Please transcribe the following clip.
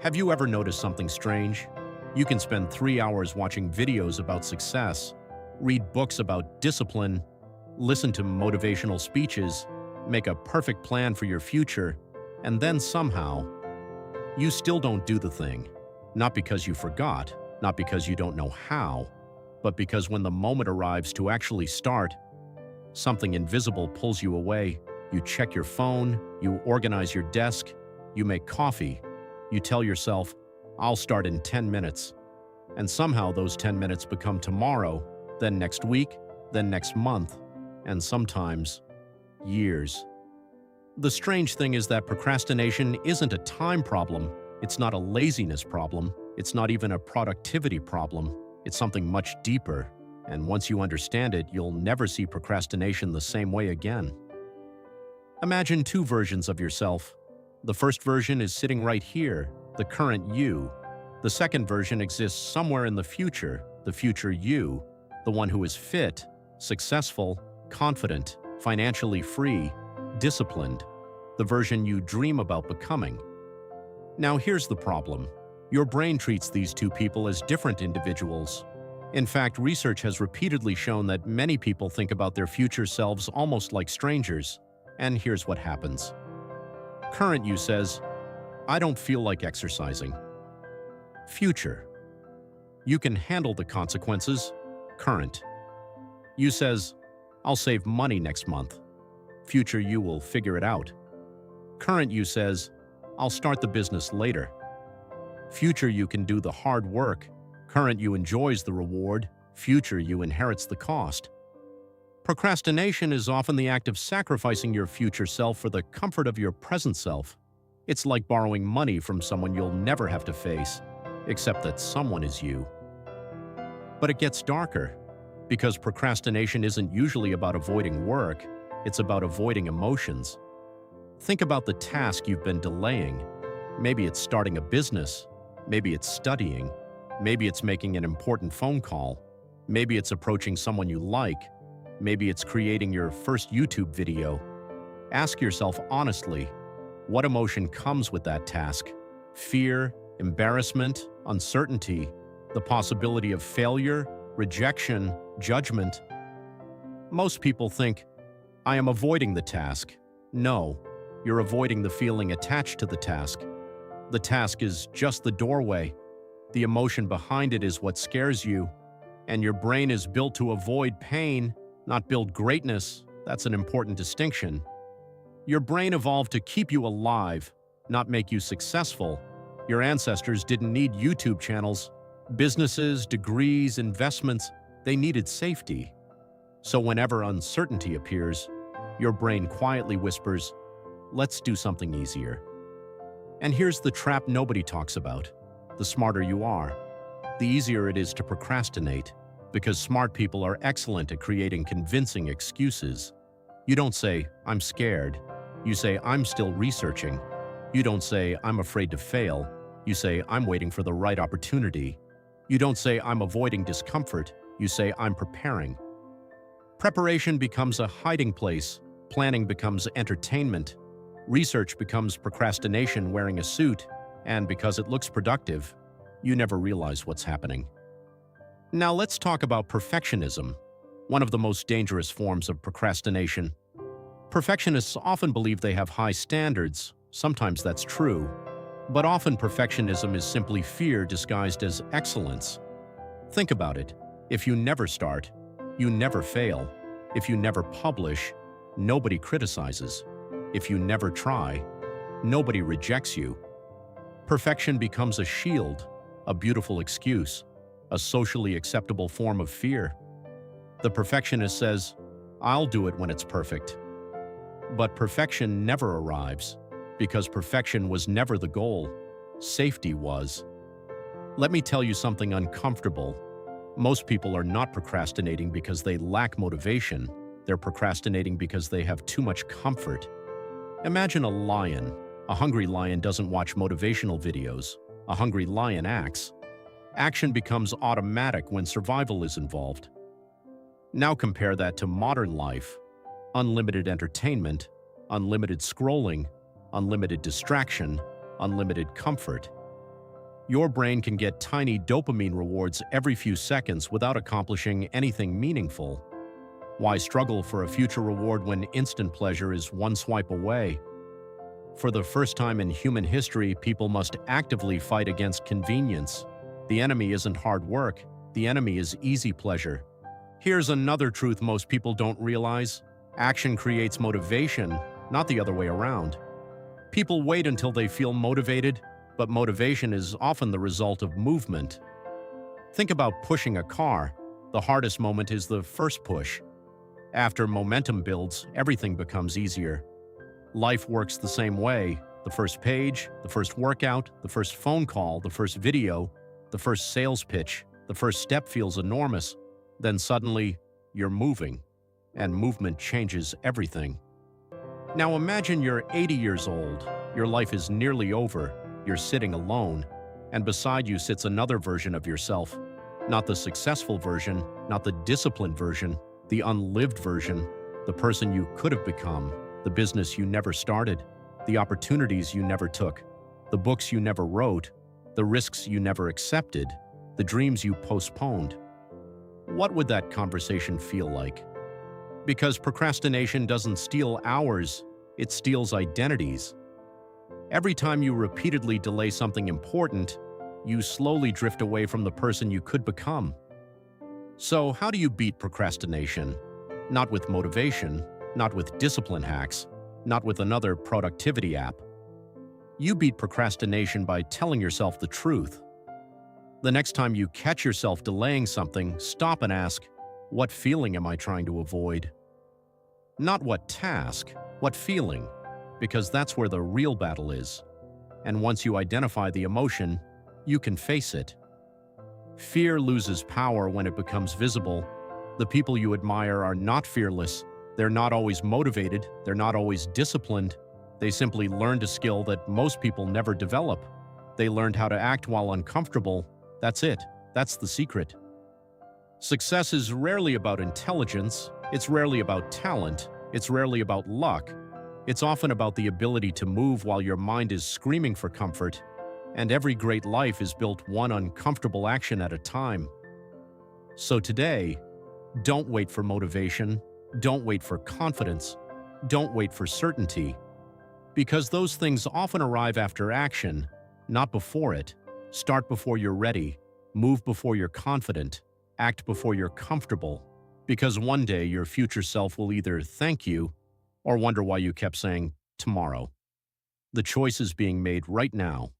Have you ever noticed something strange? You can spend 3 hours watching videos about success, read books about discipline, listen to motivational speeches, make a perfect plan for your future, and then somehow, you still don't do the thing. Not because you forgot, not because you don't know how, but because when the moment arrives to actually start, something invisible pulls you away. You check your phone, you organize your desk, you make coffee. You tell yourself, I'll start in 10 minutes. And somehow those 10 minutes become tomorrow, then next week, then next month, and sometimes years. The strange thing is that procrastination isn't a time problem. It's not a laziness problem. It's not even a productivity problem. It's something much deeper. And once you understand it, you'll never see procrastination the same way again. Imagine two versions of yourself. The first version is sitting right here, the current you. The second version exists somewhere in the future you, the one who is fit, successful, confident, financially free, disciplined, the version you dream about becoming. Now here's the problem. Your brain treats these two people as different individuals. In fact, research has repeatedly shown that many people think about their future selves almost like strangers. And here's what happens. Current you says, I don't feel like exercising. Future. You can handle the consequences. Current. You says, I'll save money next month. Future you will figure it out. Current you says, I'll start the business later. Future you can do the hard work. Current you enjoys the reward. Future you inherits the cost. Procrastination is often the act of sacrificing your future self for the comfort of your present self. It's like borrowing money from someone you'll never have to face, except that someone is you. But it gets darker, because procrastination isn't usually about avoiding work, it's about avoiding emotions. Think about the task you've been delaying. Maybe it's starting a business, maybe it's studying, maybe it's making an important phone call, maybe it's approaching someone you like, maybe it's creating your first YouTube video. Ask yourself honestly, what emotion comes with that task? Fear, embarrassment, uncertainty, the possibility of failure, rejection, judgment. Most people think, I am avoiding the task. No, you're avoiding the feeling attached to the task. The task is just the doorway. The emotion behind it is what scares you. And your brain is built to avoid pain, not build greatness. That's an important distinction. Your brain evolved to keep you alive, not make you successful. Your ancestors didn't need YouTube channels, businesses, degrees, investments. They needed safety. So whenever uncertainty appears, your brain quietly whispers, let's do something easier. And here's the trap nobody talks about. The smarter you are, the easier it is to procrastinate, because smart people are excellent at creating convincing excuses. You don't say, I'm scared. You say, I'm still researching. You don't say, I'm afraid to fail. You say, I'm waiting for the right opportunity. You don't say, I'm avoiding discomfort. You say, I'm preparing. Preparation becomes a hiding place. Planning becomes entertainment. Research becomes procrastination wearing a suit. And because it looks productive, you never realize what's happening. Now let's talk about perfectionism, one of the most dangerous forms of procrastination. Perfectionists often believe they have high standards. Sometimes that's true. But often perfectionism is simply fear disguised as excellence. Think about it. If you never start, you never fail. If you never publish, nobody criticizes. If you never try, nobody rejects you. Perfection becomes a shield, a beautiful excuse, a socially acceptable form of fear. The perfectionist says, I'll do it when it's perfect. But perfection never arrives, because perfection was never the goal. Safety was. Let me tell you something uncomfortable. Most people are not procrastinating because they lack motivation. They're procrastinating because they have too much comfort. Imagine a lion. A hungry lion doesn't watch motivational videos. A hungry lion acts. Action becomes automatic when survival is involved. Now compare that to modern life. Unlimited entertainment, unlimited scrolling, unlimited distraction, unlimited comfort. Your brain can get tiny dopamine rewards every few seconds without accomplishing anything meaningful. Why struggle for a future reward when instant pleasure is one swipe away? For the first time in human history, people must actively fight against convenience. The enemy isn't hard work, the enemy is easy pleasure. Here's another truth most people don't realize. Action creates motivation, not the other way around. People wait until they feel motivated, but motivation is often the result of movement. Think about pushing a car. The hardest moment is the first push. After momentum builds, everything becomes easier. Life works the same way. The first page, the first workout, the first phone call, the first video, the first sales pitch, the first step feels enormous. Then suddenly, you're moving, and movement changes everything. Now imagine you're 80 years old, your life is nearly over, you're sitting alone, and beside you sits another version of yourself. Not the successful version, not the disciplined version, the unlived version, the person you could have become, the business you never started, the opportunities you never took, the books you never wrote, the risks you never accepted, the dreams you postponed. What would that conversation feel like? Because procrastination doesn't steal hours, it steals identities. Every time you repeatedly delay something important, you slowly drift away from the person you could become. So, how do you beat procrastination? Not with motivation, not with discipline hacks, not with another productivity app. You beat procrastination by telling yourself the truth. The next time you catch yourself delaying something, stop and ask, what feeling am I trying to avoid? Not what task, what feeling, because that's where the real battle is. And once you identify the emotion, you can face it. Fear loses power when it becomes visible. The people you admire are not fearless. They're not always motivated. They're not always disciplined. They simply learned a skill that most people never develop. They learned how to act while uncomfortable. That's it. That's the secret. Success is rarely about intelligence. It's rarely about talent. It's rarely about luck. It's often about the ability to move while your mind is screaming for comfort. And every great life is built one uncomfortable action at a time. So today, don't wait for motivation. Don't wait for confidence. Don't wait for certainty. Because those things often arrive after action, not before it. Start before you're ready. Move before you're confident. Act before you're comfortable. Because one day your future self will either thank you or wonder why you kept saying tomorrow. The choice is being made right now.